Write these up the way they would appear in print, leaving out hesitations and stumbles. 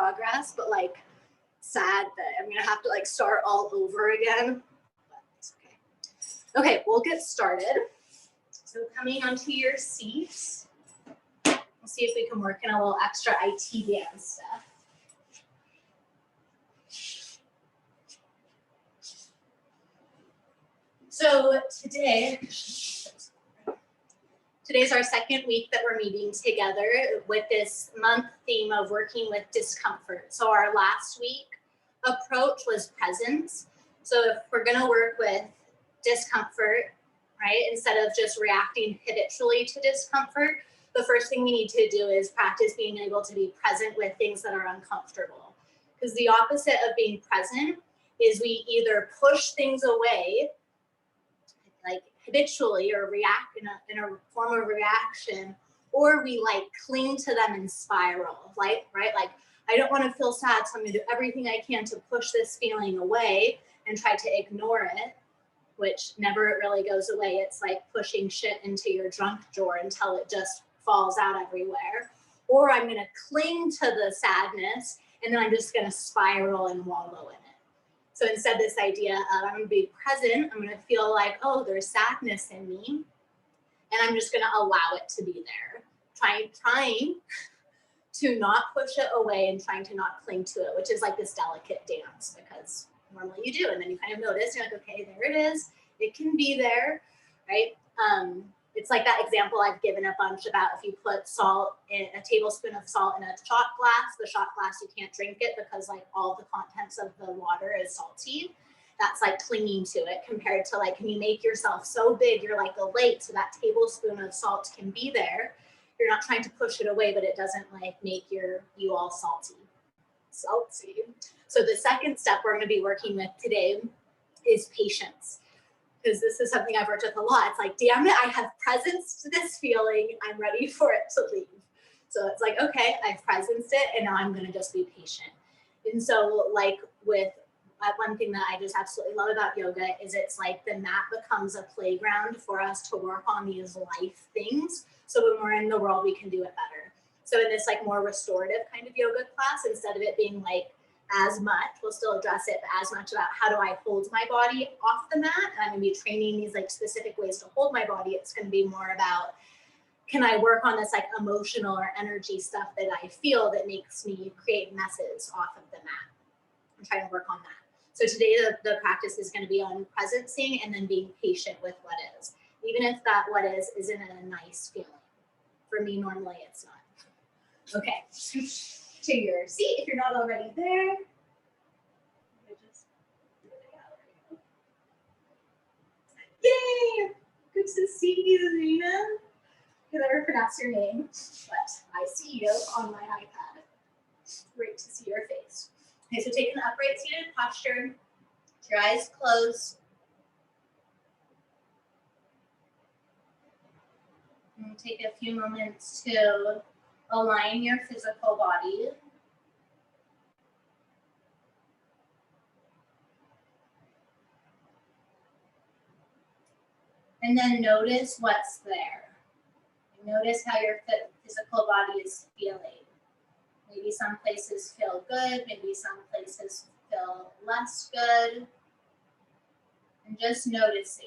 progress, but like sad that I'm gonna have to like start all over again. But it's okay. Okay, we'll get started. So coming onto your seats, we'll see if we can work in a little extra IT dance stuff. So today's our second week that we're meeting together with this month theme of working with discomfort. So our last week approach was presence. So if we're gonna work with discomfort, right, instead of just reacting habitually to discomfort, the first thing we need to do is practice being able to be present with things that are uncomfortable. Because the opposite of being present is we either push things away, like habitually, or react in a form of reaction, or we like cling to them and spiral, right? Like, I don't want to feel sad, so I'm gonna do everything I can to push this feeling away and try to ignore it, which never really goes away. It's like pushing shit into your junk drawer until it just falls out everywhere. Or I'm gonna cling to the sadness and then I'm just gonna spiral and wallow in it. So instead, this idea of I'm gonna be present, I'm gonna feel like, oh, there's sadness in me, and I'm just gonna allow it to be there. Trying to not push it away and trying to not cling to it, which is like this delicate dance, because normally you do, and then you kind of notice, you're like, okay, there it is, it can be there, right? It's like that example I've given a bunch about if you put salt in a tablespoon of salt in a shot glass, the shot glass, you can't drink it because like all the contents of the water is salty. That's like clinging to it, compared to like, can you make yourself so big you're like a lake so that tablespoon of salt can be there. You're not trying to push it away, but it doesn't like make you all salty. So the second step we're going to be working with today is patience. Because this is something I've worked with a lot. It's like, damn it, I have presence to this feeling. I'm ready for it to leave. So it's like, okay, I've presenced it, and now I'm gonna just be patient. And so like with one thing that I just absolutely love about yoga is it's like the mat becomes a playground for us to work on these life things. So when we're in the world, we can do it better. So in this like more restorative kind of yoga class, instead of it being like as much, we'll still address it, but as much about how do I hold my body off the mat, and I'm gonna be training these like specific ways to hold my body. It's gonna be more about, can I work on this like emotional or energy stuff that I feel that makes me create messes off of the mat. I'm trying to work on that. So today the practice is gonna be on presencing and then being patient with what is, even if that what is isn't a nice feeling. For me, normally it's not. Okay. To your seat if you're not already there. Yay! Good to see you, Zena. I can never pronounce your name, but I see you on my iPad. Great to see your face. Okay, so take an upright seated posture. Keep your eyes closed. And take a few moments to align your physical body. And then notice what's there. Notice how your physical body is feeling. Maybe some places feel good, maybe some places feel less good. And just noticing.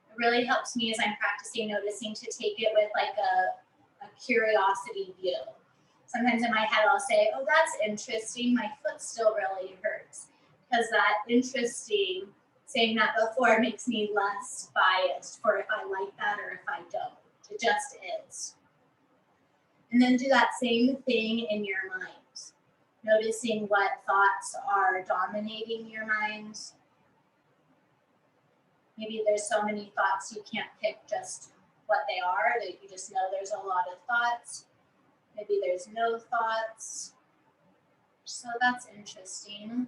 It really helps me as I'm practicing noticing to take it with like a curiosity view. Sometimes in my head I'll say, oh, that's interesting, my foot still really hurts. Because that interesting, saying that before, makes me less biased for if I like that or if I don't. It just is. And then do that same thing in your mind. Noticing what thoughts are dominating your mind. Maybe there's so many thoughts you can't pick just what they are, that you just know there's a lot of thoughts. Maybe there's no thoughts. So that's interesting.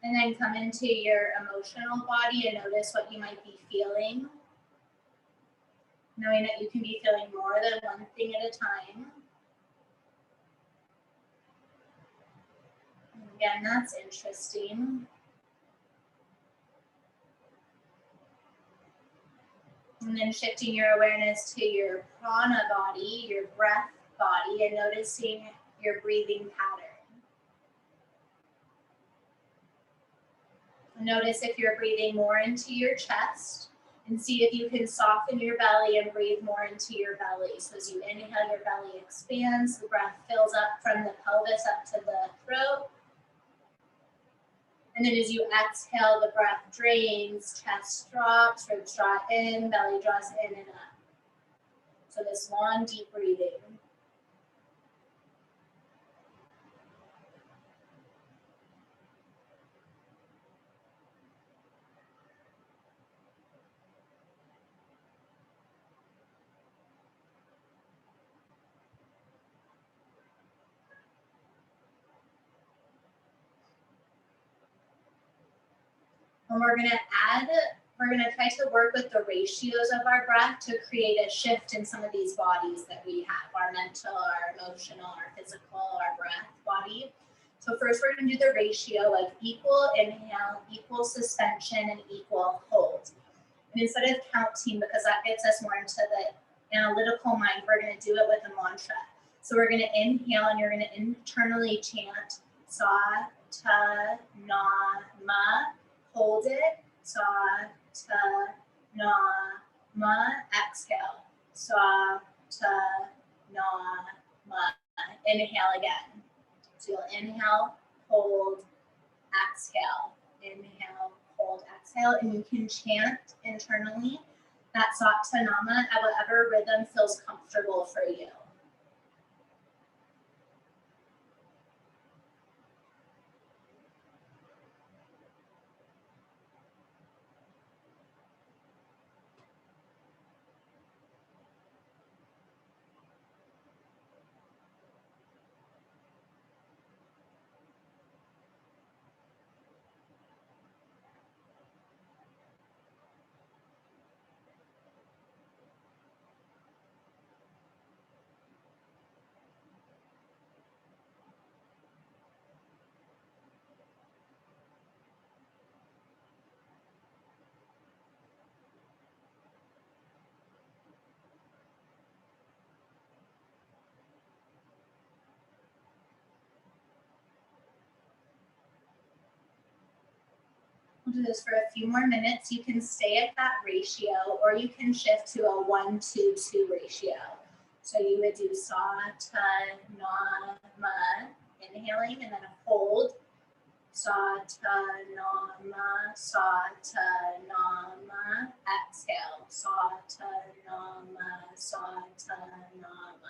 And then come into your emotional body and notice what you might be feeling. Knowing that you can be feeling more than one thing at a time. Again, that's interesting. And then shifting your awareness to your prana body, your breath body, and noticing your breathing pattern. Notice if you're breathing more into your chest, and see if you can soften your belly and breathe more into your belly. So as you inhale, your belly expands, the breath fills up from the pelvis up to the throat. And then as you exhale, the breath drains, chest drops, ribs draw in, belly draws in and up. So this long, deep breathing. And we're gonna try to work with the ratios of our breath to create a shift in some of these bodies that we have, our mental, our emotional, our physical, our breath body. So first we're gonna do the ratio of equal inhale, equal suspension, and equal hold. And instead of counting, because that gets us more into the analytical mind, we're gonna do it with a mantra. So we're gonna inhale and you're gonna internally chant sa, ta, na, ma. Hold it, sa, ta, na, ma. Exhale, sa, ta, na, ma. Inhale again. So you'll inhale, hold, exhale, inhale, hold, exhale, and you can chant internally that Sattanama at whatever rhythm feels comfortable for you. We'll do this for a few more minutes. You can stay at that ratio, or you can shift to a 1-2-2 ratio. So you would do sa, ta, na, ma, inhaling, and then hold. Sa, ta, na, ma, sa, ta, na, ma. Exhale. Sa, ta, na, ma, sa, ta, na, ma.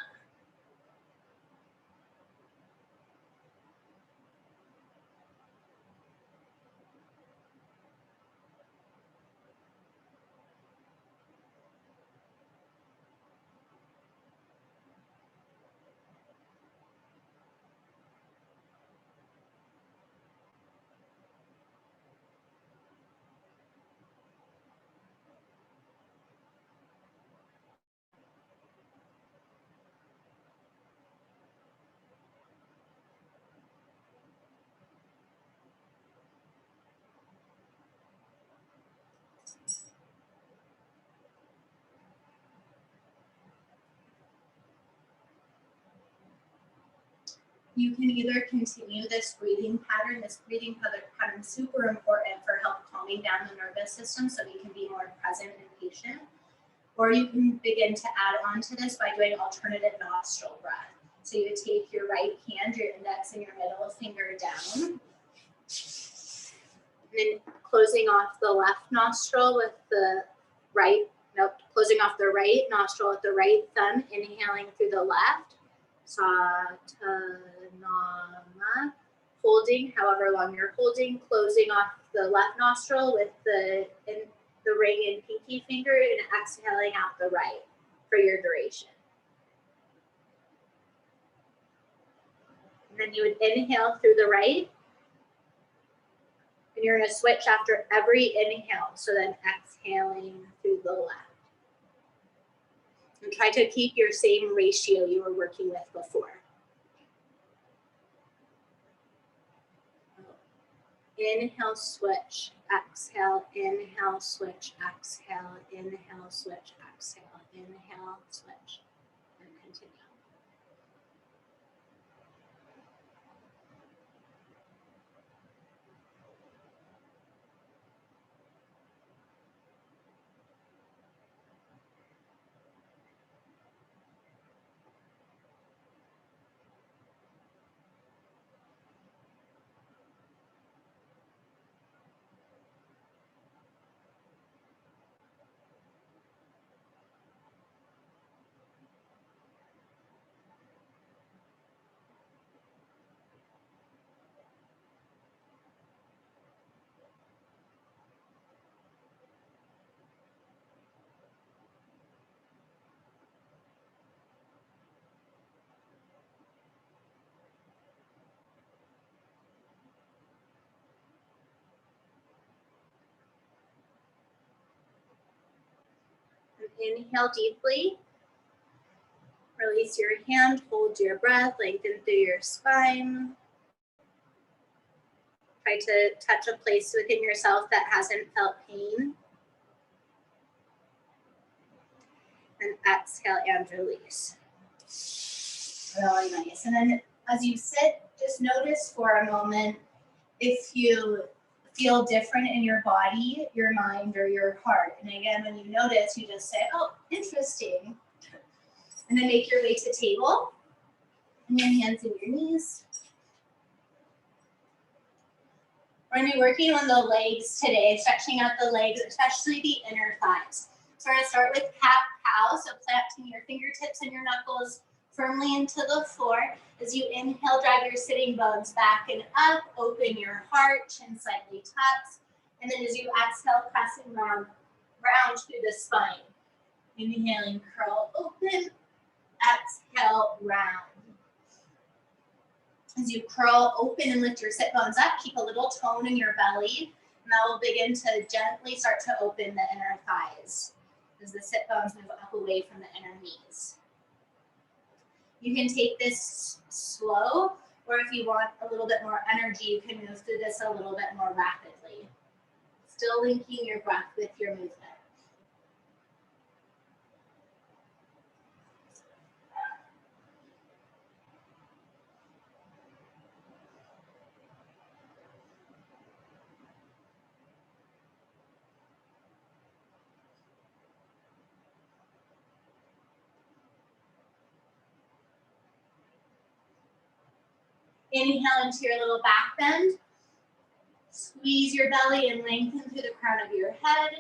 You can either continue this breathing pattern. This breathing pattern is super important for help calming down the nervous system so we can be more present and patient. Or you can begin to add on to this by doing alternative nostril breath. So you take your right hand, your index and your middle finger down. And then closing off the left nostril with the right, closing off the right nostril with the right thumb, inhaling through the left. Sa, ta, na, ma. Holding, however long you're holding, closing off the left nostril with the ring and pinky finger and exhaling out the right for your duration. And then you would inhale through the right. And you're going to switch after every inhale. So then exhaling through the left. And try to keep your same ratio you were working with before. Inhale, switch, exhale, inhale, switch, exhale, inhale, switch, exhale, inhale, switch, and continue. Inhale deeply. Release your hand, hold your breath, lengthen through your spine. Try to touch a place within yourself that hasn't felt pain. And exhale and release. Really nice. And then as you sit, just notice for a moment if you feel different in your body, your mind, or your heart. And again, when you notice, you just say, oh, interesting. And then make your way to table. And your hands in your knees. We're going to be working on the legs today, stretching out the legs, especially the inner thighs. So we're going to start with cat-cow, so planting your fingertips and your knuckles firmly into the floor. As you inhale, drive your sitting bones back and up, open your heart, chin slightly tucks. And then as you exhale, pressing round through the spine. Inhaling, curl, open, exhale, round. As you curl, open, and lift your sit bones up, keep a little tone in your belly, and that will begin to gently start to open the inner thighs as the sit bones move up away from the inner knees. You can take this slow, or if you want a little bit more energy, you can move through this a little bit more rapidly. Still linking your breath with your movement. Inhale into your little back bend. Squeeze your belly and lengthen through the crown of your head.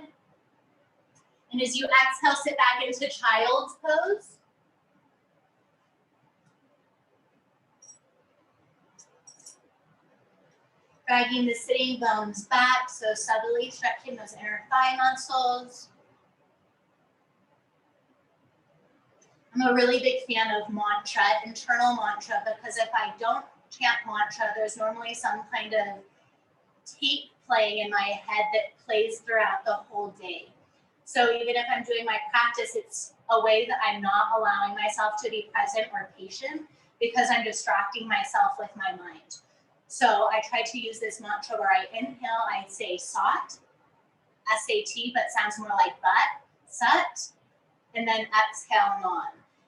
And as you exhale, sit back into child's pose. Dragging the sitting bones back, so subtly stretching those inner thigh muscles. I'm a really big fan of mantra, internal mantra, because if I don't chant mantra, there's normally some kind of tape playing in my head that plays throughout the whole day. So even if I'm doing my practice, it's a way that I'm not allowing myself to be present or patient because I'm distracting myself with my mind. So I try to use this mantra where I inhale, I say sat, S-A-T, but sounds more like but, sat, and then exhale, non.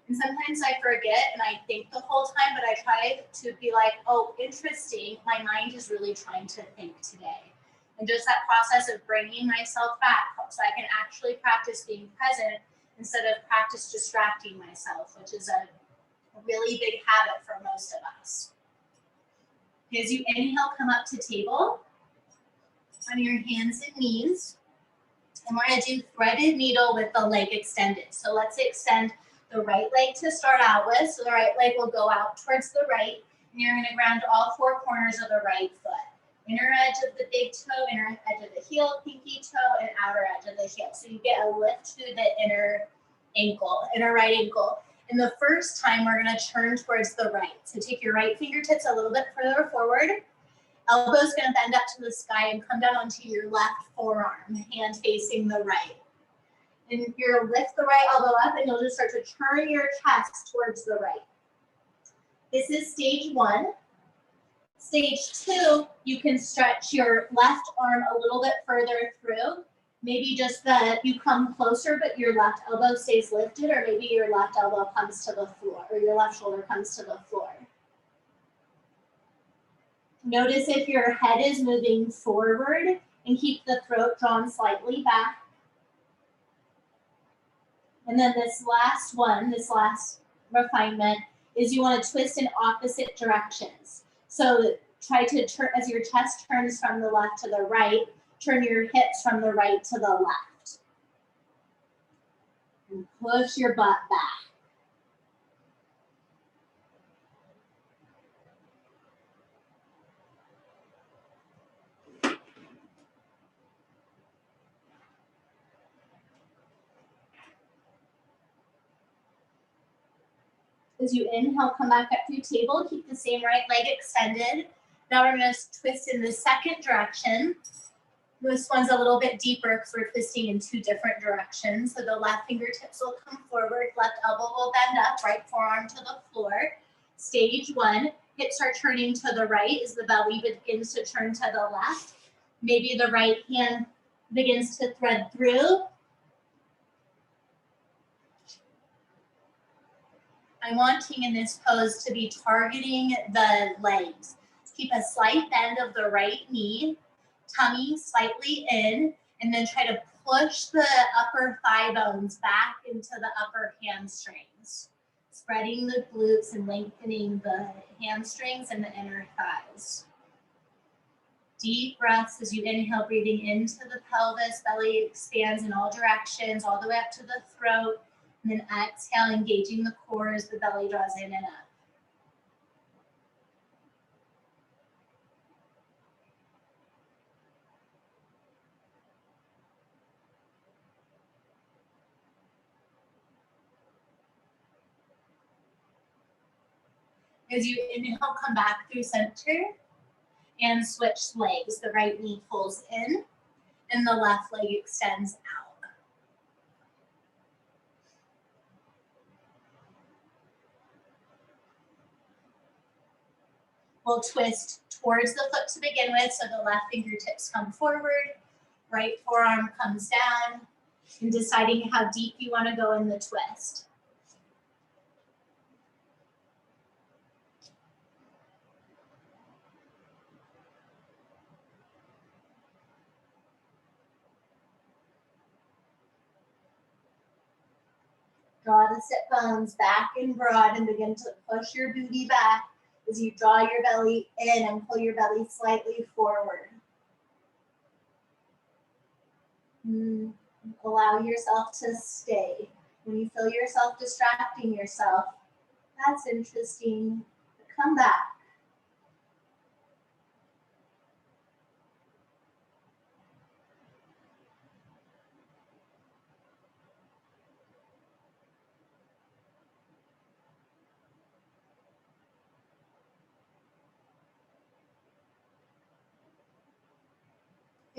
And sometimes I forget and I think the whole time, but I try to be like, oh, interesting, my mind is really trying to think today. And just that process of bringing myself back so I can actually practice being present instead of practice distracting myself, which is a really big habit for most of us. As you inhale, come up to table on your hands and knees. And we're going to do threaded needle with the leg extended. So let's extend the right leg to start out with. So the right leg will go out towards the right. And you're going to ground all four corners of the right foot. Inner edge of the big toe, inner edge of the heel, pinky toe, and outer edge of the heel. So you get a lift to the inner ankle, inner right ankle. And the first time we're going to turn towards the right. So take your right fingertips a little bit further forward. Elbow's going to bend up to the sky and come down onto your left forearm, hand facing the right. And you'll lift the right elbow up and you'll just start to turn your chest towards the right. This is stage one. Stage 2, you can stretch your left arm a little bit further through. Maybe just that you come closer, but your left elbow stays lifted, or maybe your left elbow comes to the floor, or your left shoulder comes to the floor. Notice if your head is moving forward and keep the throat drawn slightly back. And then this last one, this last refinement, is you want to twist in opposite directions. So try to turn, as your chest turns from the left to the right, turn your hips from the right to the left. And push your butt back. As you inhale, come back up through table. Keep the same right leg extended. Now we're going to twist in the second direction. This one's a little bit deeper because we're twisting in two different directions. So the left fingertips will come forward, left elbow will bend up, right forearm to the floor. Stage 1, hips are turning to the right as the belly begins to turn to the left. Maybe the right hand begins to thread through. I'm wanting in this pose to be targeting the legs. Keep a slight bend of the right knee, tummy slightly in, and then try to push the upper thigh bones back into the upper hamstrings, spreading the glutes and lengthening the hamstrings and the inner thighs. Deep breaths as you inhale, breathing into the pelvis, belly expands in all directions, all the way up to the throat. And then exhale, engaging the core as the belly draws in and up. As you inhale, come back through center and switch legs. The right knee pulls in and the left leg extends out. We'll twist towards the foot to begin with, so the left fingertips come forward, right forearm comes down, and deciding how deep you want to go in the twist. Draw the sit bones back and broad and begin to push your booty back as you draw your belly in and pull your belly slightly forward. Allow yourself to stay. When you feel yourself distracting yourself, that's interesting. Come back.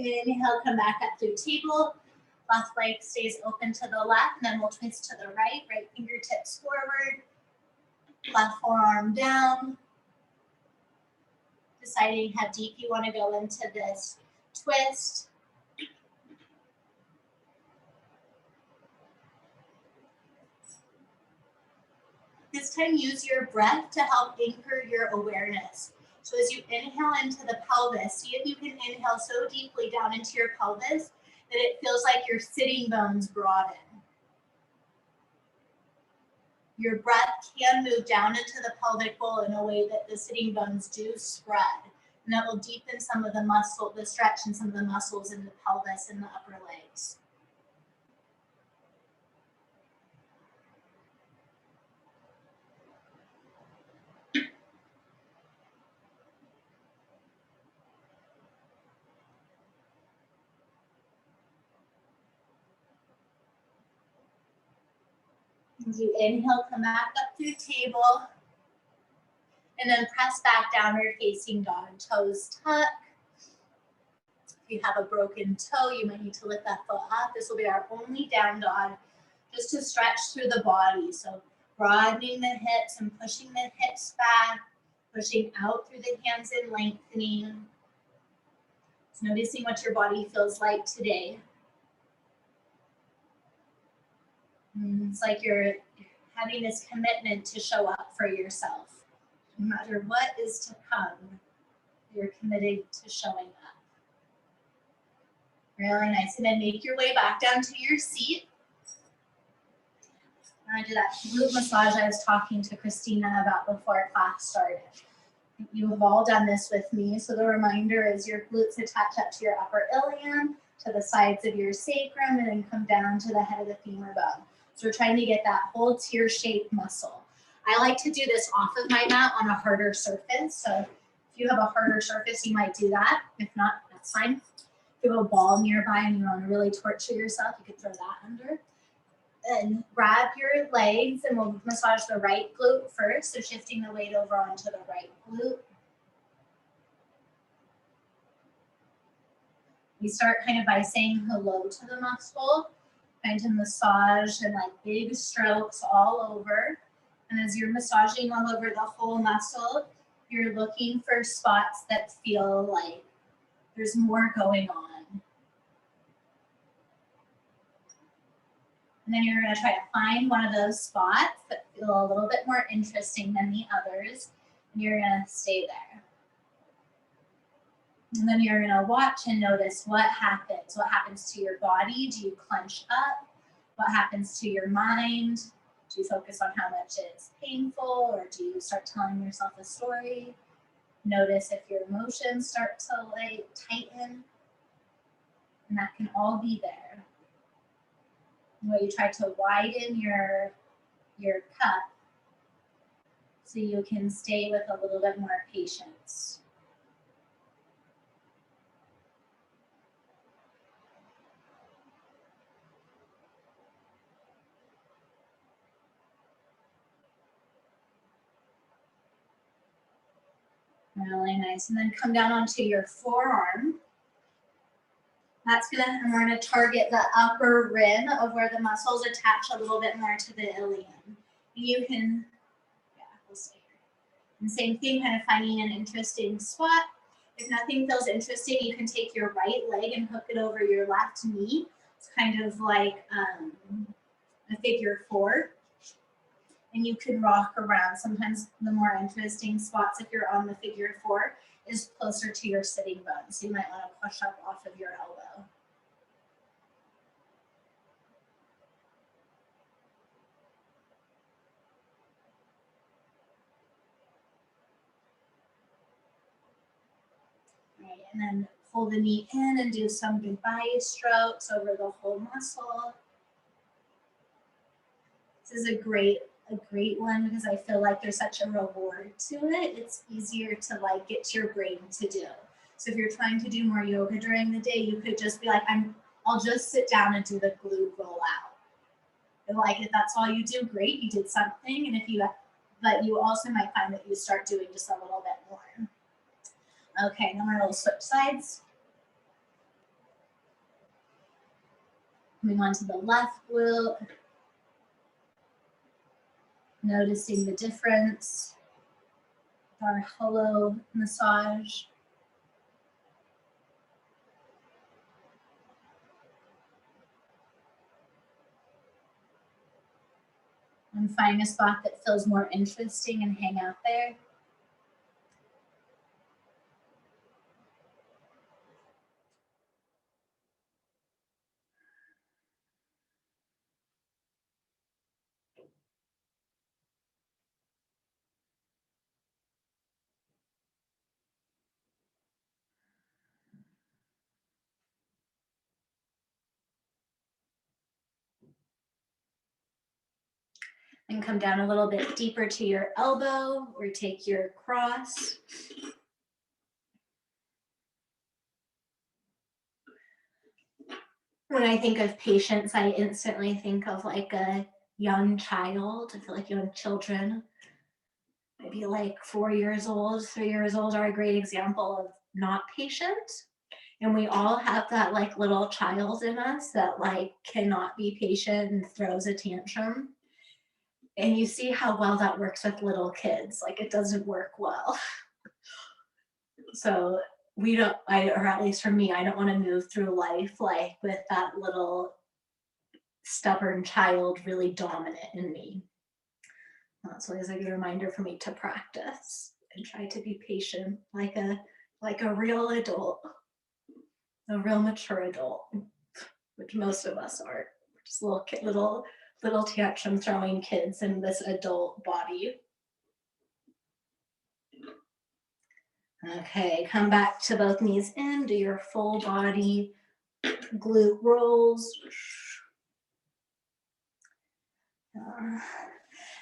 Inhale, come back up through table. Left leg stays open to the left, and then we'll twist to the right. Right fingertips forward. Left forearm down. Deciding how deep you want to go into this twist. This time, use your breath to help anchor your awareness. So as you inhale into the pelvis, see if you can inhale so deeply down into your pelvis that it feels like your sitting bones broaden. Your breath can move down into the pelvic bowl in a way that the sitting bones do spread. And that will deepen some of the muscle, the stretch in some of the muscles in the pelvis and the upper legs. As you inhale, come back up through table. And then press back downward facing dog. Toes tuck. If you have a broken toe, you might need to lift that foot up. This will be our only down dog, just to stretch through the body. So broadening the hips and pushing the hips back, Pushing out through the hands and lengthening. Just noticing what your body feels like today. And it's like you're having this commitment to show up for yourself. No matter what is to come, you're committed to showing up. Really nice. And then make your way back down to your seat. I do that glute massage I was talking to Christina about before class started. You have all done this with me. So the reminder is your glutes attach up to your upper ilium, to the sides of your sacrum, and then come down to the head of the femur bone. So we're trying to get that whole tear-shaped muscle. I like to do this off of my mat on a harder surface. So if you have a harder surface, you might do that. If not, that's fine. If you have a ball nearby and you want to really torture yourself, you could throw that under. And grab your legs and we'll massage the right glute first. So shifting the weight over onto the right glute. We start kind of by saying hello to the muscle, kind of massage and like big strokes all over. And as you're massaging all over the whole muscle, you're looking for spots that feel like there's more going on. And then you're going to try to find one of those spots that feel a little bit more interesting than the others. And you're going to stay there. And then you're going to watch and notice what happens. What happens to your body? Do you clench up? What happens to your mind? Do you focus on how much it's painful, or do you start telling yourself a story? Notice if your emotions start to like tighten. And that can all be there. Where you try to widen your cup so you can stay with a little bit more patience. Really nice. And then come down onto your forearm. And we're gonna target the upper rim of where the muscles attach a little bit more to the ilium. You can, we'll stay here. And same thing, kind of finding an interesting spot. If nothing feels interesting, you can take your right leg and hook it over your left knee. It's kind of like a figure 4. And you can rock around. Sometimes the more interesting spots, if you're on the figure 4, is closer to your sitting bone. So you might want to push up off of your elbow. Right, and then pull the knee in and do some goodbye strokes over the whole muscle. This is a great one because I feel like there's such a reward to it. It's easier to like get your brain to do. So if you're trying to do more yoga during the day, you could just be like, I'll just sit down and do the glute roll out. And like if that's all you do, great, you did something. And but you also might find that you start doing just a little bit more. Okay, now we'll switch sides. Moving on to the left glute. Noticing the difference with our hello massage. And find a spot that feels more interesting and hang out there. And come down a little bit deeper to your elbow or take your cross. When I think of patience, I instantly think of like a young child. I feel like young children, maybe like 4 years old, 3 years old are a great example of not patient. And we all have that like little child in us that like cannot be patient and throws a tantrum. And you see how well that works with little kids. Like it doesn't work well. So we don't, or at least for me, I don't want to move through life like with that little stubborn child really dominant in me. That's always a good reminder for me to practice and try to be patient like a real adult, a real mature adult, which most of us are. We're just little tantrum throwing kids in this adult body. Okay, come back to both knees in, do your full body glute rolls.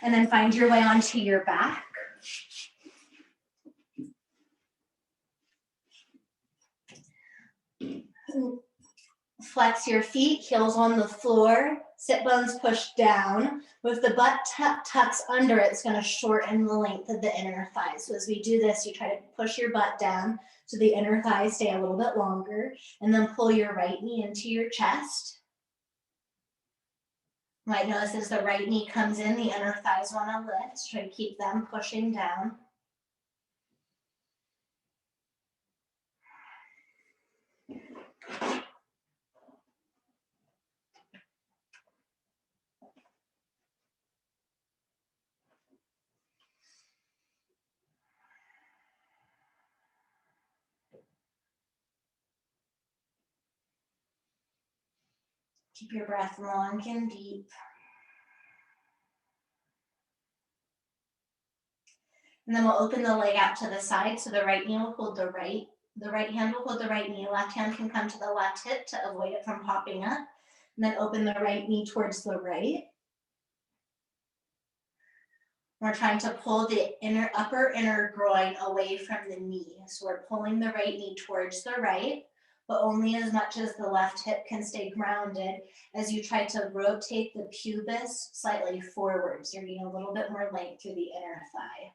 And then find your way onto your back. Flex your feet, heels on the floor, sit bones pushed down. With the butt tucks under, it's going to shorten the length of the inner thighs. So as we do this, you try to push your butt down so the inner thighs stay a little bit longer, and then pull your right knee into your chest. You might notice as the right knee comes in, the inner thighs want to lift. Try to keep them pushing down. Keep your breath long and deep. And then we'll open the leg out to the side, so the right knee will hold the right hand will hold the right knee, left hand can come to the left hip to avoid it from popping up. And then open the right knee towards the right. We're trying to pull the upper inner groin away from the knee. So we're pulling the right knee towards the right, but only as much as the left hip can stay grounded as you try to rotate the pubis slightly forwards. You're getting a little bit more length through the inner thigh.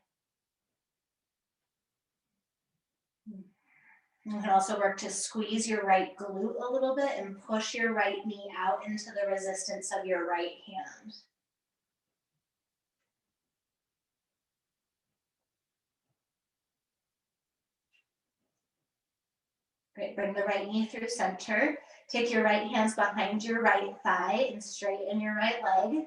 You can also work to squeeze your right glute a little bit and push your right knee out into the resistance of your right hand. Great, bring the right knee through center. Take your right hands behind your right thigh and straighten your right leg.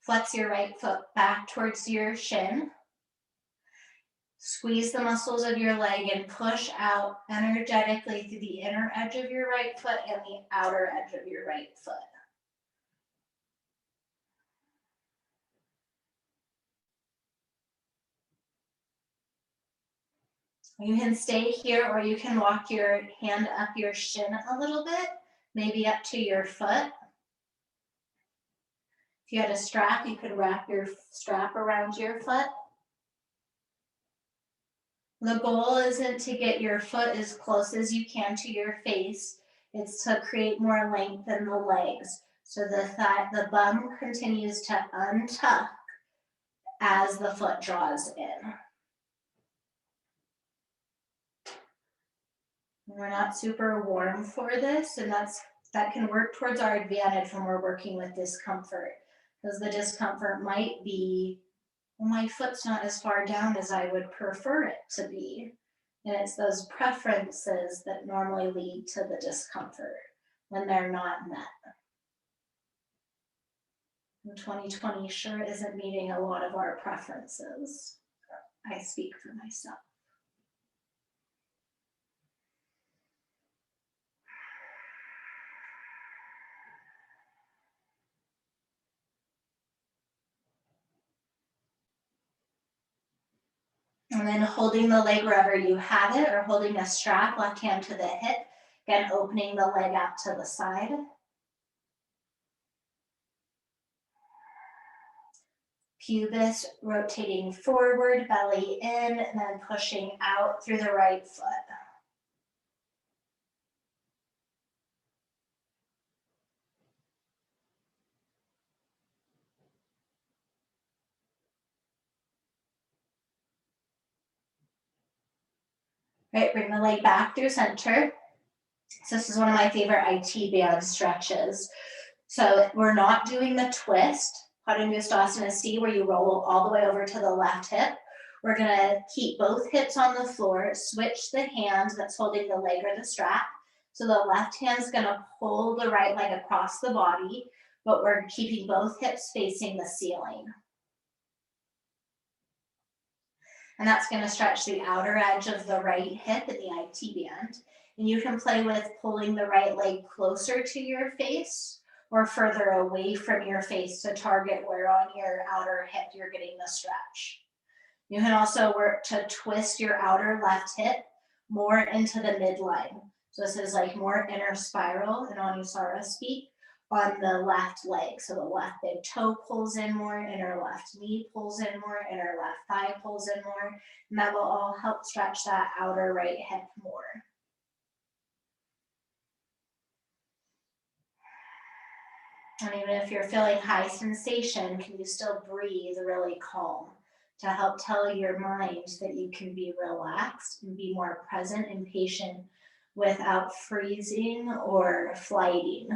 Flex your right foot back towards your shin. Squeeze the muscles of your leg and push out energetically through the inner edge of your right foot and the outer edge of your right foot. You can stay here or you can walk your hand up your shin a little bit, maybe up to your foot. If you had a strap, you could wrap your strap around your foot. The goal isn't to get your foot as close as you can to your face. It's to create more length in the legs. So the bum continues to untuck as the foot draws in. We're not super warm for this, and that can work towards our advantage when we're working with discomfort, because the discomfort might be, well, my foot's not as far down as I would prefer it to be. And it's those preferences that normally lead to the discomfort when they're not met. And 2020 sure isn't meeting a lot of our preferences. I speak for myself. And then holding the leg wherever you have it, or holding a strap, left hand to the hip. Again, opening the leg out to the side. Pubis rotating forward, belly in, and then pushing out through the right foot. Right, bring the leg back through center. So this is one of my favorite IT band stretches. So we're not doing the twist, Padangusthasana C, where you roll all the way over to the left hip. We're gonna keep both hips on the floor, switch the hand that's holding the leg or the strap. So the left hand's gonna pull the right leg across the body, but we're keeping both hips facing the ceiling. And that's gonna stretch the outer edge of the right hip in the IT band. And you can play with pulling the right leg closer to your face or further away from your face to target where on your outer hip you're getting the stretch. You can also work to twist your outer left hip more into the midline. So this is like more inner spiral in Anusara speak on the left leg. So the left big toe pulls in more, inner left knee pulls in more, inner left thigh pulls in more, and that will all help stretch that outer right hip more. And even if you're feeling high sensation, can you still breathe really calm to help tell your mind that you can be relaxed and be more present and patient without freezing or flighting.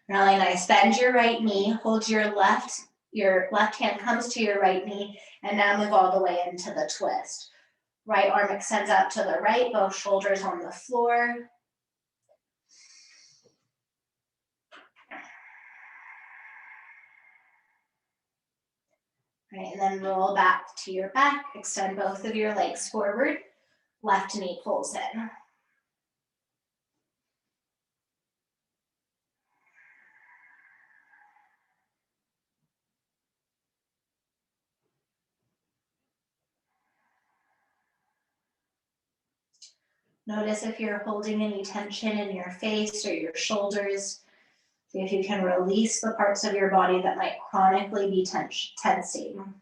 Really nice. Bend your right knee, hold your left hand comes to your right knee, and now move all the way into the twist. Right arm extends out to the right, both shoulders on the floor. Right, and then roll back to your back, extend both of your legs forward, left knee pulls in. Notice if you're holding any tension in your face or your shoulders. See if you can release the parts of your body that might chronically be tensing.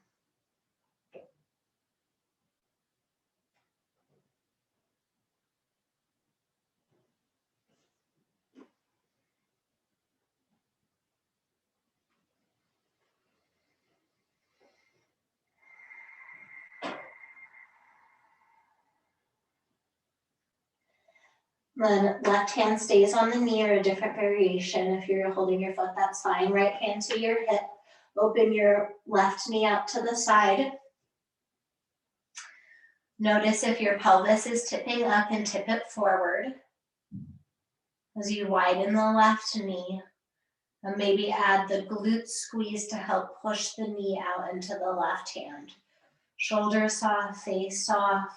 Then left hand stays on the knee or a different variation. If you're holding your foot, that's fine. Right hand to your hip. Open your left knee out to the side. Notice if your pelvis is tipping up and tip it forward as you widen the left knee. And maybe add the glute squeeze to help push the knee out into the left hand. Shoulders soft, face soft.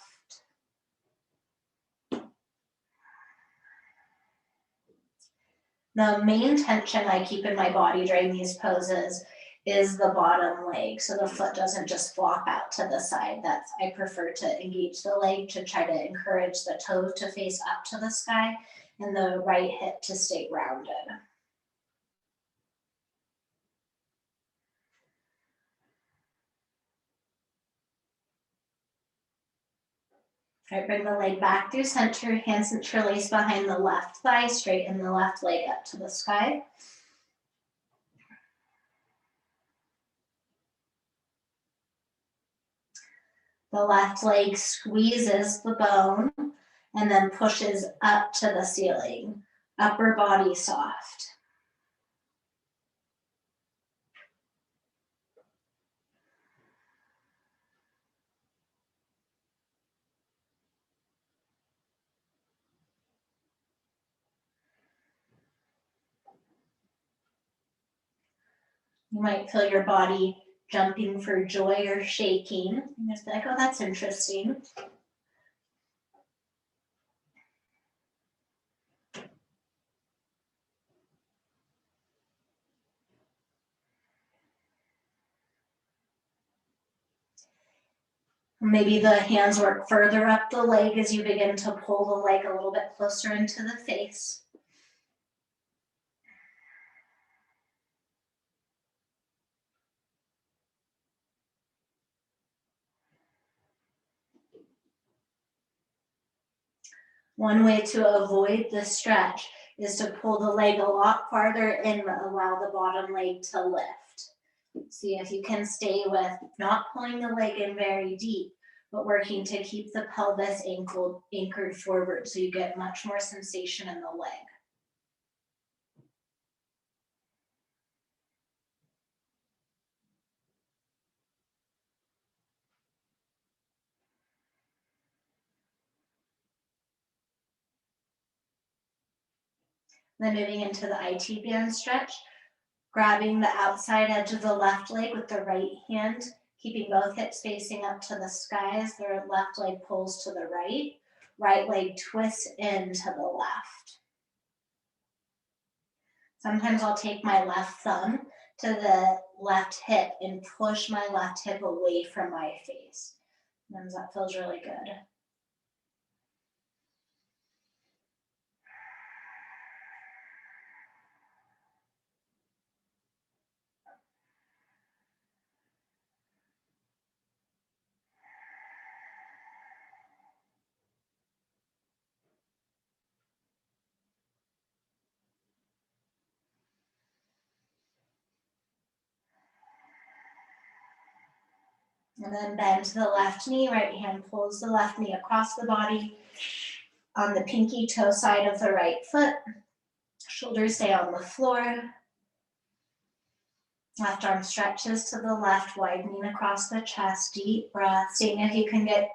The main tension I keep in my body during these poses is the bottom leg, so the foot doesn't just flop out to the side. I prefer to engage the leg to try to encourage the toes to face up to the sky and the right hip to stay rounded. All right, bring the leg back through center, hands interlace behind the left thigh, straighten the left leg up to the sky. The left leg squeezes the bone and then pushes up to the ceiling. Upper body soft. You might feel your body jumping for joy or shaking. You just be like, oh, that's interesting. Maybe the hands work further up the leg as you begin to pull the leg a little bit closer into the face. One way to avoid the stretch is to pull the leg a lot farther in, but allow the bottom leg to lift. See if you can stay with not pulling the leg in very deep, but working to keep the pelvis anchored forward so you get much more sensation in the leg. Then moving into the IT band stretch, grabbing the outside edge of the left leg with the right hand, keeping both hips facing up to the sky as the left leg pulls to the right. Right leg twists into the left. Sometimes I'll take my left thumb to the left hip and push my left hip away from my face. And that feels really good. And then bend to the left knee, right hand pulls the left knee across the body on the pinky toe side of the right foot. Shoulders stay on the floor. Left arm stretches to the left, widening across the chest. Deep breath, seeing if you can get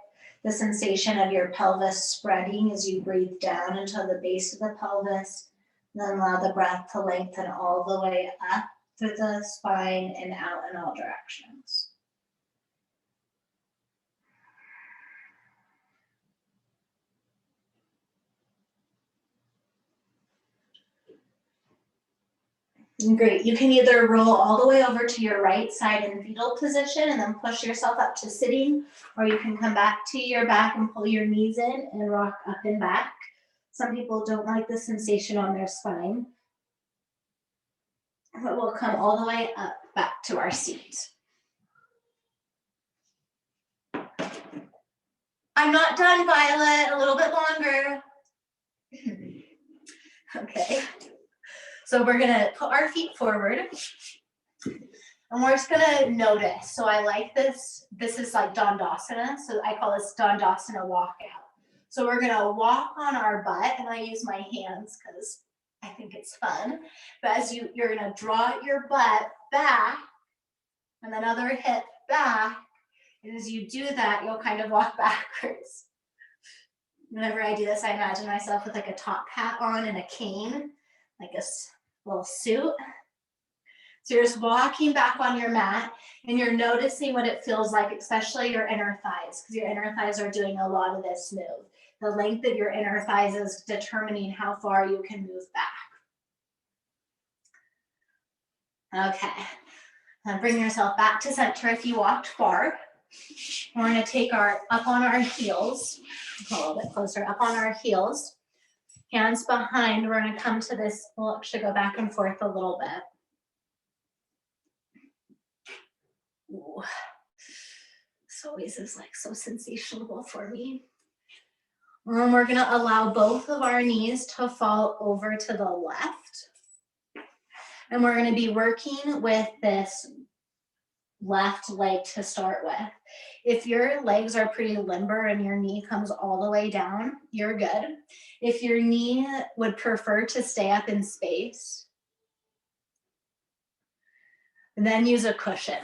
the sensation of your pelvis spreading as you breathe down into the base of the pelvis. Then allow the breath to lengthen all the way up through the spine and out in all directions. Great. You can either roll all the way over to your right side in fetal position and then push yourself up to sitting, or you can come back to your back and pull your knees in and rock up and back. Some people don't like the sensation on their spine, but we'll come all the way up back to our seat. I'm not done, Violet. A little bit longer. Okay. So we're gonna put our feet forward and we're just gonna notice. So I like this. This is like Dandasana. So I call this Dandasana walkout. So we're gonna walk on our butt, and I use my hands because I think it's fun. But as you're gonna draw your butt back and then other hip back. And as you do that, you'll kind of walk backwards. Whenever I do this, I imagine myself with like a top hat on and a cane, like a little suit. So you're just walking back on your mat and you're noticing what it feels like, especially your inner thighs, because your inner thighs are doing a lot of this move. The length of your inner thighs is determining how far you can move back. Okay. Now bring yourself back to center if you walked far. We're going to take our up on our heels, a little bit closer, up on our heels. Hands behind, we're going to come to this, we'll actually go back and forth a little bit. Ooh. This always is like so sensational for me. And we're going to allow both of our knees to fall over to the left. And we're going to be working with this left leg to start with. If your legs are pretty limber and your knee comes all the way down, you're good. If your knee would prefer to stay up in space, then use a cushion.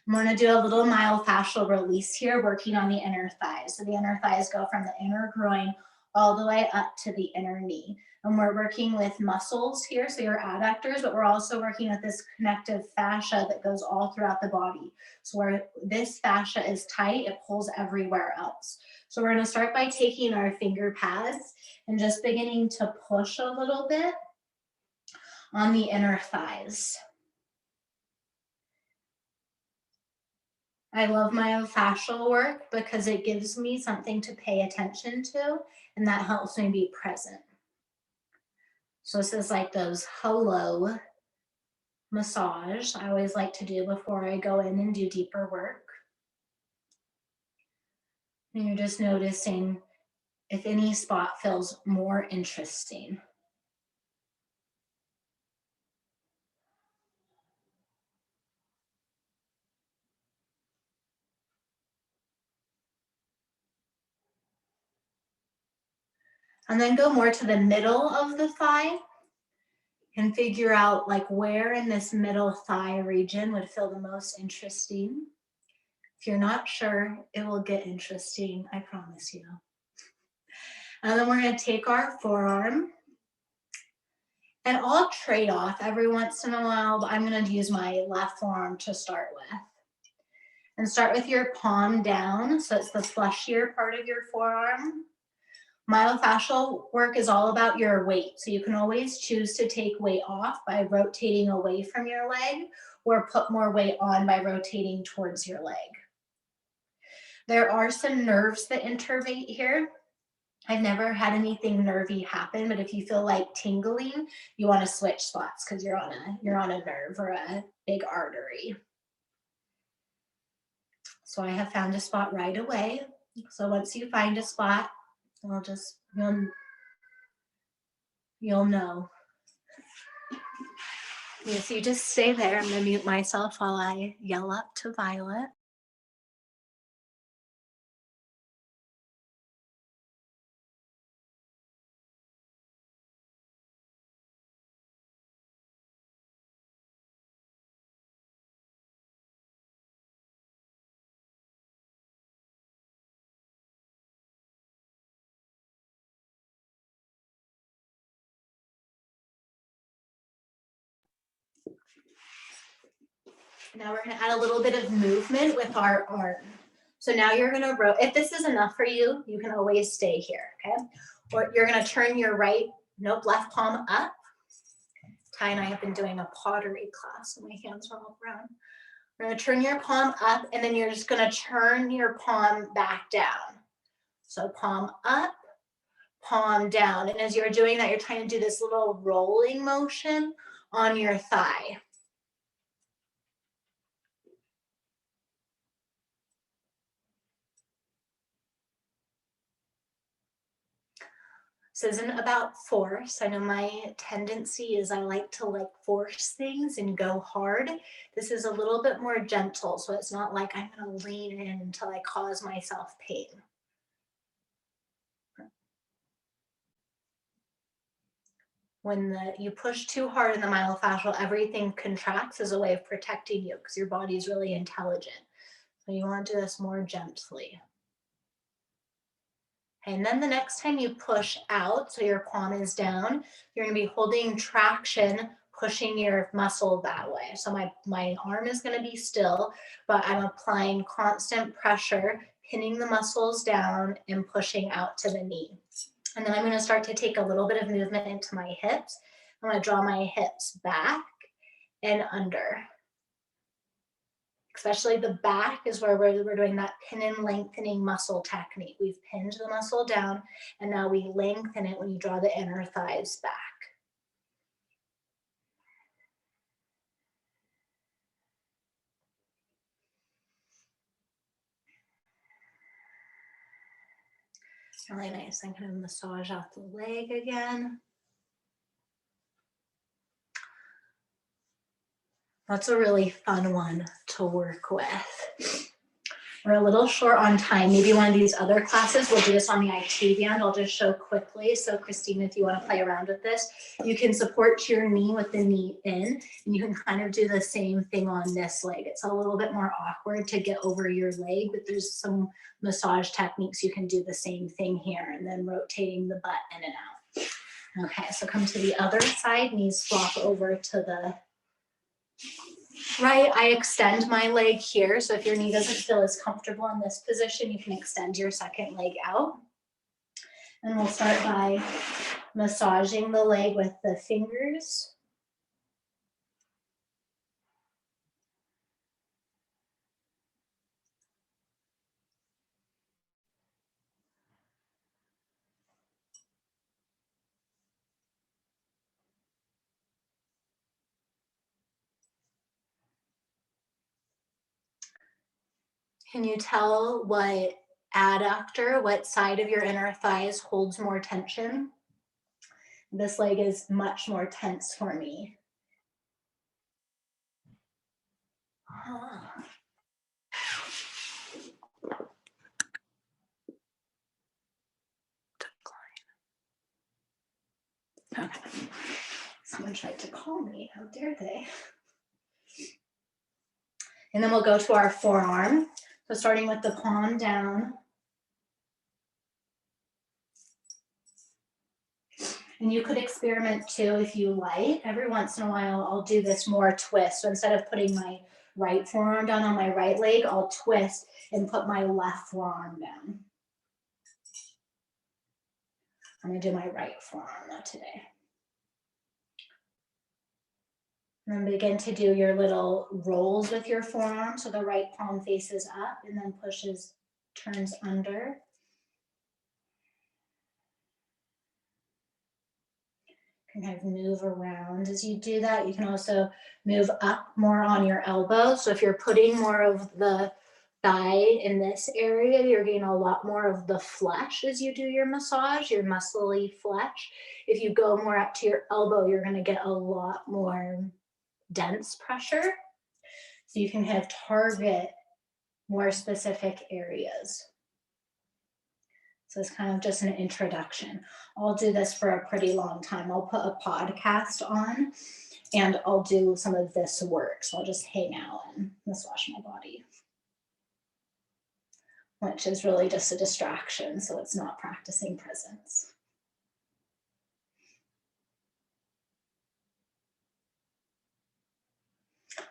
I'm going to do a little myofascial release here, working on the inner thighs. So the inner thighs go from the inner groin all the way up to the inner knee. And we're working with muscles here, so your adductors, but we're also working with this connective fascia that goes all throughout the body. So where this fascia is tight, it pulls everywhere else. So we're going to start by taking our finger pads and just beginning to push a little bit on the inner thighs. I love myofascial work because it gives me something to pay attention to, and that helps me be present. So this is like those hello massage I always like to do before I go in and do deeper work. And you're just noticing if any spot feels more interesting. And then go more to the middle of the thigh and figure out like where in this middle thigh region would feel the most interesting. If you're not sure, it will get interesting, I promise you. And then we're gonna take our forearm, and I'll trade off every once in a while, but I'm gonna use my left forearm to start with. And start with your palm down, so it's the fleshier part of your forearm. Myofascial work is all about your weight, so you can always choose to take weight off by rotating away from your leg, or put more weight on by rotating towards your leg. There are some nerves that innervate here. I've never had anything nervy happen, but if you feel like tingling, you want to switch spots because you're on a nerve or a big artery. So I have found a spot right away. So once you find a spot, you'll know. Yeah, so you just stay there. I'm gonna mute myself while I yell up to Violet. Now we're gonna add a little bit of movement with our arm. So now you're gonna if this is enough for you, you can always stay here, okay? Or you're gonna turn your left palm up. Ty and I have been doing a pottery class, so my hands are all brown. We're gonna turn your palm up, and then you're just gonna turn your palm back down. So palm up, palm down. And as you're doing that, you're trying to do this little rolling motion on your thigh. This isn't about force. I know my tendency is I like to force things and go hard. This is a little bit more gentle, so it's not like I'm gonna lean in until I cause myself pain. When you push too hard in the myofascial, everything contracts as a way of protecting you because your body is really intelligent. So you want to do this more gently. And then the next time you push out, so your palm is down, you're gonna be holding traction, pushing your muscle that way. So my arm is gonna be still, but I'm applying constant pressure, pinning the muscles down and pushing out to the knee. And then I'm gonna start to take a little bit of movement into my hips. I'm gonna draw my hips back and under. Especially the back is where we're doing that pin and lengthening muscle technique. We've pinned the muscle down, and now we lengthen it when you draw the inner thighs back. Really nice. I'm going to massage out the leg again. That's a really fun one to work with. We're a little short on time. Maybe one of these other classes, we'll do this on the IT band. I'll just show quickly. So Christine, if you want to play around with this, you can support your knee with the knee in, and you can kind of do the same thing on this leg. It's a little bit more awkward to get over your leg, but there's some massage techniques. You can do the same thing here, and then rotating the butt in and out. Okay, so come to the other side, knees flop over to the right. I extend my leg here. So if your knee doesn't feel as comfortable in this position, you can extend your second leg out. And we'll start by massaging the leg with the fingers. Can you tell what adductor, what side of your inner thighs holds more tension? This leg is much more tense for me. Okay. Someone tried to call me. How dare they? And then we'll go to our forearm. So starting with the palm down. And you could experiment too if you like. Every once in a while, I'll do this more twist. So instead of putting my right forearm down on my right leg, I'll twist and put my left forearm down. I'm gonna do my right forearm though today. And then begin to do your little rolls with your forearm. So the right palm faces up and then pushes, turns under. You can kind of move around as you do that. You can also move up more on your elbow. So if you're putting more of the thigh in this area, you're getting a lot more of the flesh as you do your massage, your muscly flesh. If you go more up to your elbow, you're going to get a lot more dense pressure. So you can kind of target more specific areas. So it's kind of just an introduction. I'll do this for a pretty long time. I'll put a podcast on and I'll do some of this work. So I'll just hang out and massage my body, which is really just a distraction. So it's not practicing presence.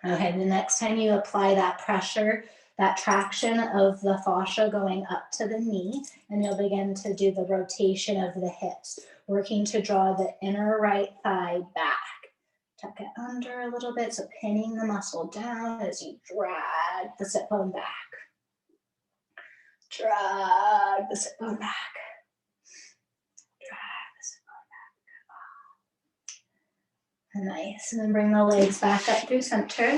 Okay, the next time you apply that pressure, that traction of the fascia going up to the knee, and you'll begin to do the rotation of the hips, working to draw the inner right thigh back. Tuck it under a little bit, so pinning the muscle down as you drag the sit bone back. Drag the sit bone back. Drag the sit bone back. Nice, and then bring the legs back up through center.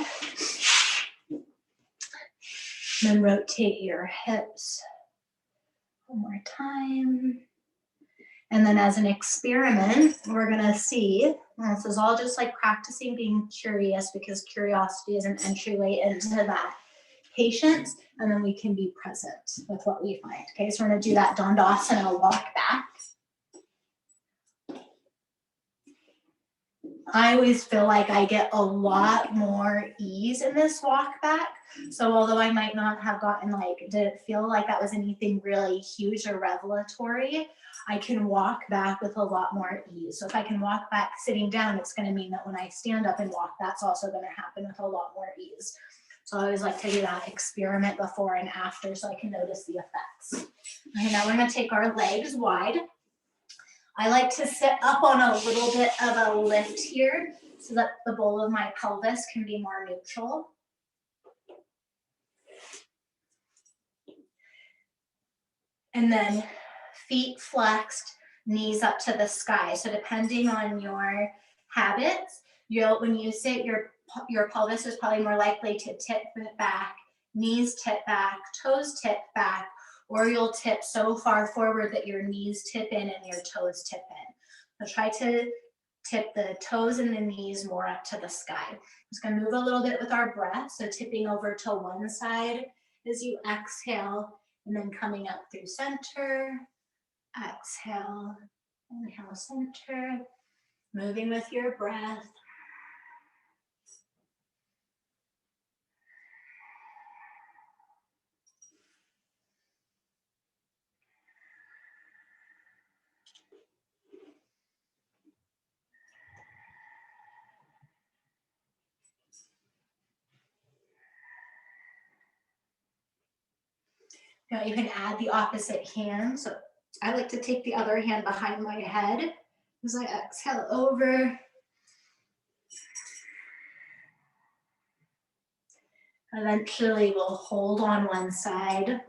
And then rotate your hips one more time. And then as an experiment, we're gonna see, this is all just like practicing being curious because curiosity is an entryway into that patience, and then we can be present with what we find. Okay, so we're gonna do that Dandasana walk back. I always feel like I get a lot more ease in this walk back. So although I might not have gotten did it feel like that was anything really huge or revelatory, I can walk back with a lot more ease. So if I can walk back sitting down, it's going to mean that when I stand up and walk, that's also going to happen with a lot more ease. So I always like to do that experiment before and after so I can notice the effects. Okay, now we're going to take our legs wide. I like to sit up on a little bit of a lift here so that the bowl of my pelvis can be more neutral. And then feet flexed, knees up to the sky. So depending on your habits, when you sit, your pelvis is probably more likely to tip back, knees tip back, toes tip back, or you'll tip so far forward that your knees tip in and your toes tip in. So try to tip the toes and the knees more up to the sky. Just gonna move a little bit with our breath. So tipping over to one side as you exhale, and then coming up through center, exhale, inhale, center, moving with your breath. Now you can add the opposite hand. So I like to take the other hand behind my head as I exhale over. Eventually we'll hold on one side.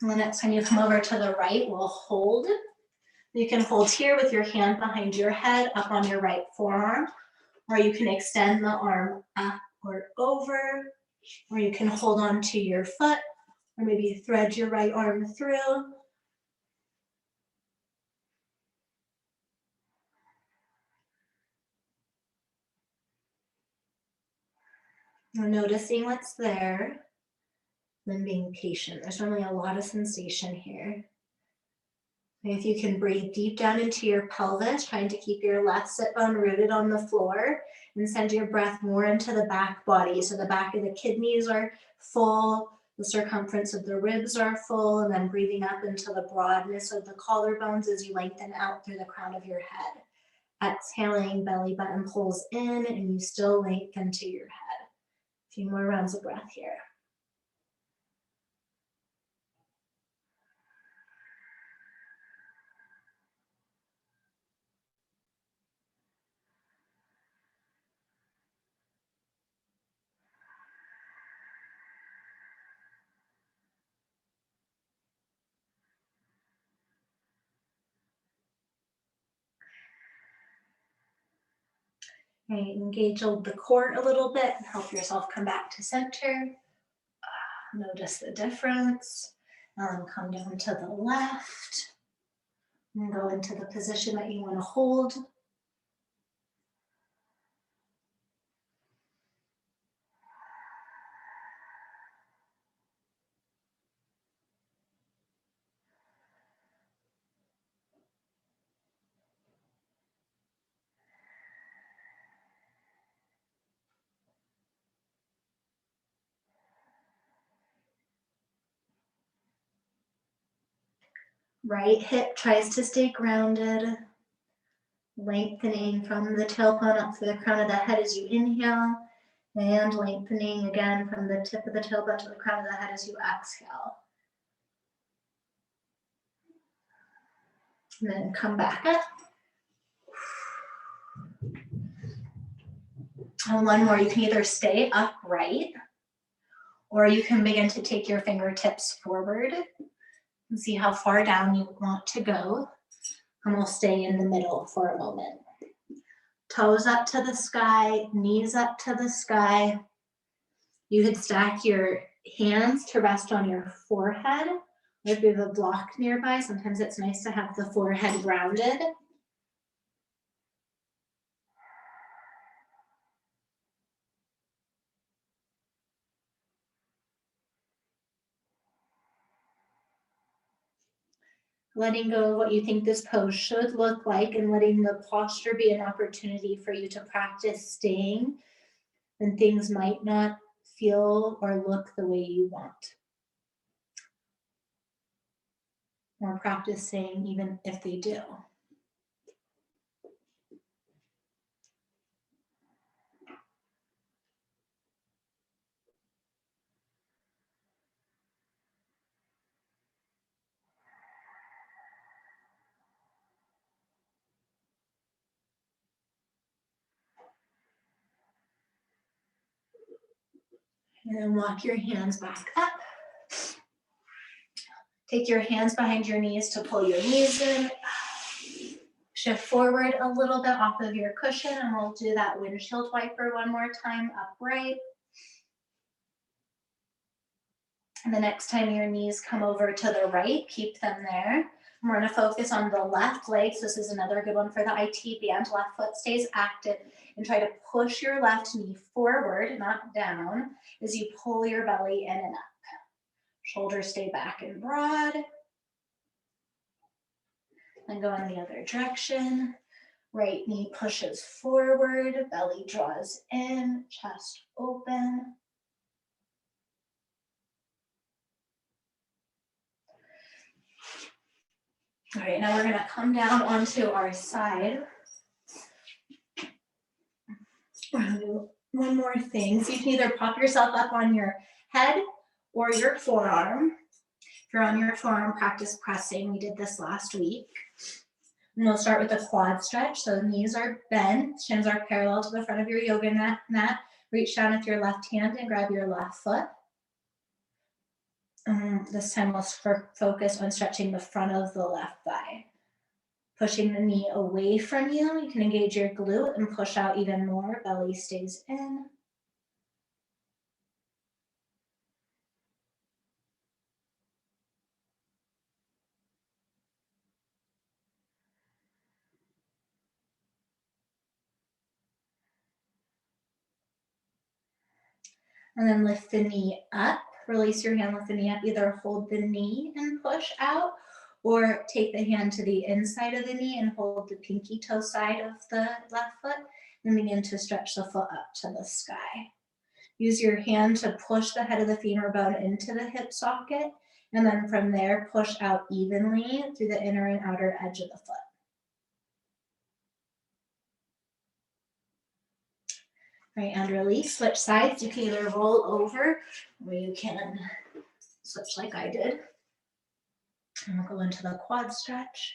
And the next time you come over to the right, we'll hold. You can hold here with your hand behind your head up on your right forearm, or you can extend the arm up or over, or you can hold on to your foot, or maybe thread your right arm through. We're noticing what's there, then being patient. There's normally a lot of sensation here. If you can breathe deep down into your pelvis, trying to keep your left sit bone rooted on the floor, and send your breath more into the back body. So the back of the kidneys are full, the circumference of the ribs are full, and then breathing up into the broadness of the collarbones as you lengthen out through the crown of your head. Exhaling, belly button pulls in, and you still lengthen to your head. A few more rounds of breath here. Right, engage the core a little bit and help yourself come back to center. Notice the difference. Come down to the left and go into the position that you want to hold. Right hip tries to stay grounded, lengthening from the tailbone up through the crown of the head as you inhale, and lengthening again from the tip of the tailbone to the crown of the head as you exhale. And then come back up. And one more, you can either stay upright or you can begin to take your fingertips forward and see how far down you want to go. And we'll stay in the middle for a moment. Toes up to the sky, knees up to the sky. You could stack your hands to rest on your forehead. If you have a block nearby, sometimes it's nice to have the forehead rounded. Letting go of what you think this pose should look like and letting the posture be an opportunity for you to practice staying when things might not feel or look the way you want. Or practice staying even if they do. And then walk your hands back up. Take your hands behind your knees to pull your knees in. Shift forward a little bit off of your cushion, and we'll do that windshield wiper one more time, upright. And the next time your knees come over to the right, keep them there. We're going to focus on the left leg. So this is another good one for the IT band. Left foot stays active, and try to push your left knee forward, not down, as you pull your belly in and up. Shoulders stay back and broad. Then go in the other direction. Right knee pushes forward, belly draws in, chest open. All right, now we're going to come down onto our side. We're going to do one more thing. So you can either pop yourself up on your head or your forearm. If you're on your forearm, practice pressing. We did this last week. And we'll start with a quad stretch. So knees are bent, shins are parallel to the front of your yoga mat. Reach down with your left hand and grab your left foot. This time we'll focus on stretching the front of the left thigh. Pushing the knee away from you. You can engage your glute and push out even more. Belly stays in. And then lift the knee up. Release your hand, lift the knee up. Either hold the knee and push out, or take the hand to the inside of the knee and hold the pinky toe side of the left foot and begin to stretch the foot up to the sky. Use your hand to push the head of the femur bone into the hip socket, and then from there, push out evenly through the inner and outer edge of the foot. Right, and release, switch sides. You can either roll over or you can switch like I did. And we'll go into the quad stretch.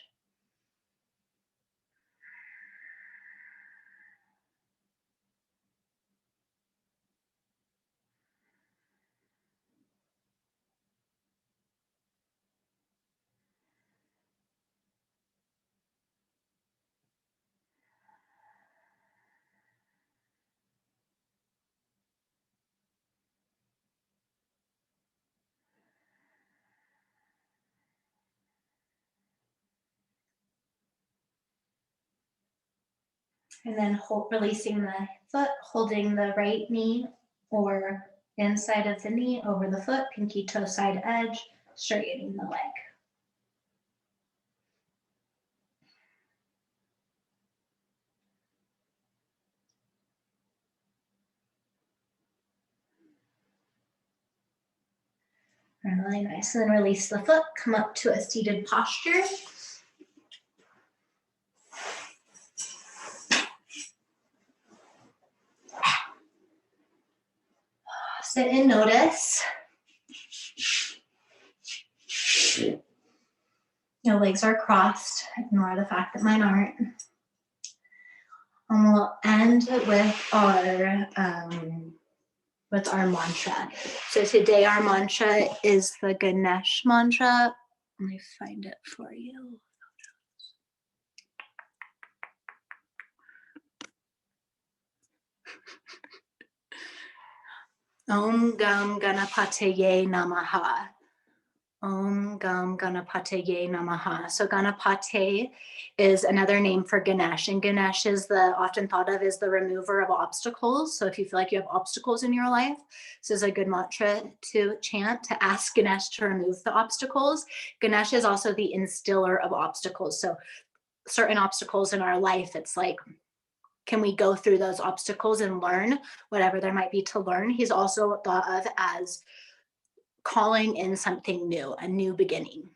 And then releasing the foot, holding the right knee or inside of the knee over the foot, pinky toe side edge, straightening the leg. Really nice. And then release the foot, come up to a seated posture. Sit and notice. Your legs are crossed. Ignore the fact that mine aren't. And we'll end with our mantra. So today our mantra is the Ganesh mantra. Let me find it for you. Om Gam Ganapataye Namaha. Om Gam Ganapataye Namaha. So Ganapate is another name for Ganesh, and Ganesh is often thought of as the remover of obstacles. So if you feel like you have obstacles in your life, this is a good mantra to chant, to ask Ganesh to remove the obstacles. Ganesh is also the instiller of obstacles. So certain obstacles in our life, it's like, can we go through those obstacles and learn whatever there might be to learn? He's also thought of as calling in something new, a new beginning.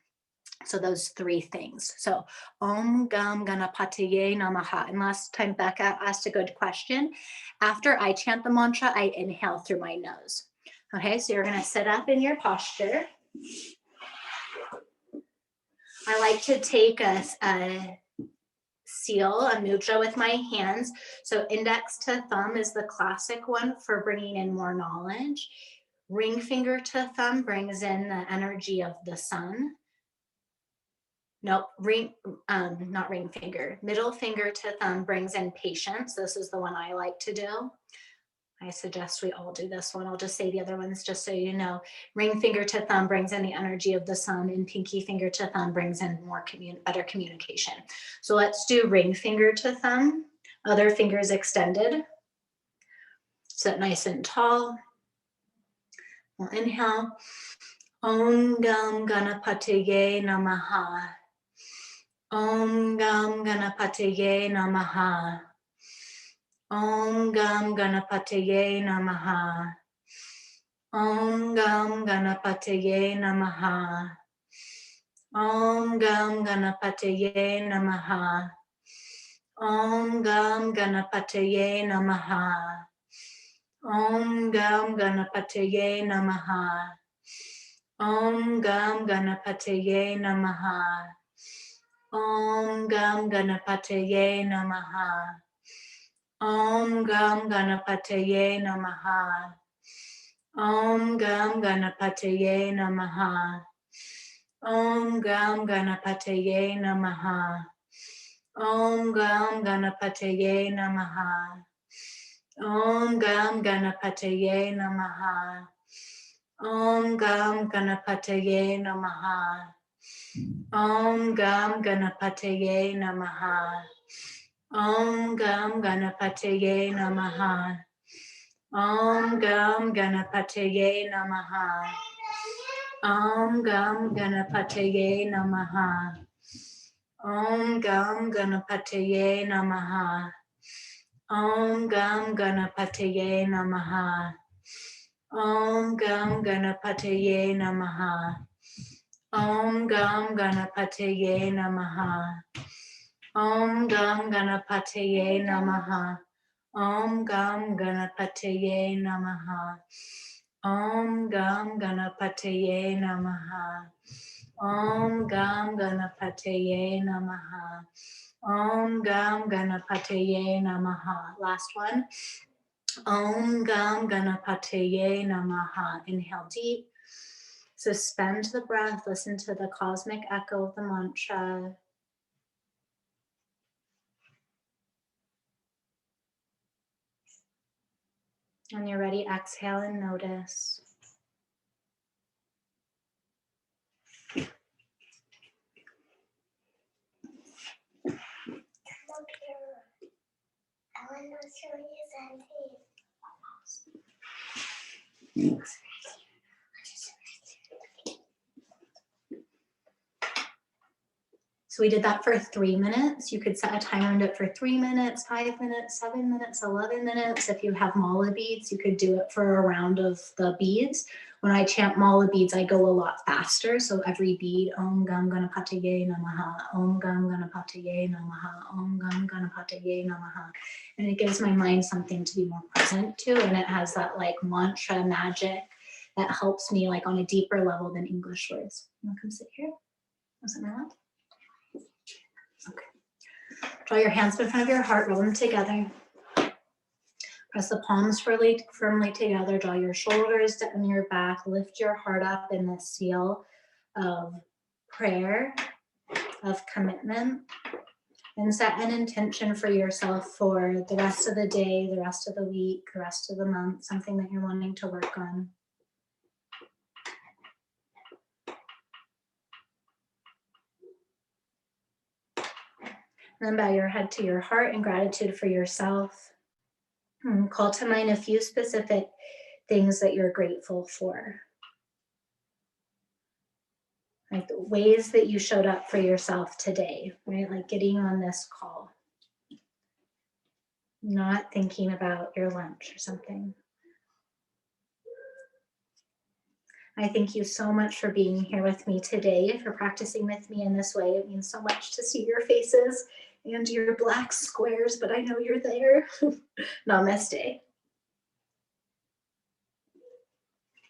So those three things. So Om Gam Ganapataye Namaha. And last time Becca asked a good question. After I chant the mantra, I inhale through my nose. Okay, so you're going to sit up in your posture. I like to take a seal, a mudra with my hands. So index to thumb is the classic one for bringing in more knowledge. Ring finger to thumb brings in the energy of the sun. Nope, not ring finger. Middle finger to thumb brings in patience. This is the one I like to do. I suggest we all do this one. I'll just say the other ones just so you know. Ring finger to thumb brings in the energy of the sun, and pinky finger to thumb brings in more better communication. So let's do ring finger to thumb. Other fingers extended. Sit nice and tall. We'll inhale. Om Gam Ganapataye Namaha. Om Gam Ganapataye Namaha. Om Gam Ganapataye Namaha. Om Gam Ganapataye Namaha. Om Gam Ganapataye Namaha. Om Gam Ganapataye Namaha. Om Gam Ganapataye Namaha. Om Gam Ganapataye Namaha. Om Gam Ganapataye Namaha. Om Gam Ganapataye Namaha. Om Gam Ganapataye Namaha. Om Gam Ganapataye Namaha. Om Gam Ganapataye Namaha. Om Gam Ganapataye Namaha. Om Gam Ganapataye Namaha. Om Gam Ganapataye Namaha. Om Gam Ganapataye Namaha. Om Gam Ganapataye Namaha. Om Gam Ganapataye Namaha. Om Gam Ganapataye Namaha. Om Gam Ganapataye Namaha. Om Gam Ganapataye Namaha. Om Gam Ganapataye Namaha. Om Gam Ganapataye Namaha. Om Gam Ganapataye Namaha. Om Gam Ganapataye Namaha. Om Gam Ganapataye Namaha. Om Gam Ganapataye Namaha. Last one. Om Gam Ganapataye Namaha. Inhale deep. Suspend the breath. Listen to the cosmic echo of the mantra. When you're ready, exhale and notice. So we did that for 3 minutes. You could set a timer and do it for 3 minutes, 5 minutes, 7 minutes, 11 minutes. If you have mala beads, you could do it for a round of the beads. When I chant mala beads, I go a lot faster. So every bead, Om Gam Ganapataye Namaha, Om Gam Ganapataye Namaha, Om Gam Ganapataye Namaha. And it gives my mind something to be more present to. And it has that like mantra magic that helps me like on a deeper level than English words. You wanna come sit here? Was it my lap? Okay. Draw your hands in front of your heart, roll them together. Press the palms firmly together. Draw your shoulders down your back. Lift your heart up in the seal of prayer, of commitment. And set an intention for yourself for the rest of the day, the rest of the week, the rest of the month, something that you're wanting to work on. Then bow your head to your heart in gratitude for yourself. And call to mind a few specific things that you're grateful for. Like the ways that you showed up for yourself today, right? Like getting on this call. Not thinking about your lunch or something. I thank you so much for being here with me today, for practicing with me in this way. It means so much to see your faces and your black squares, but I know you're there. Namaste.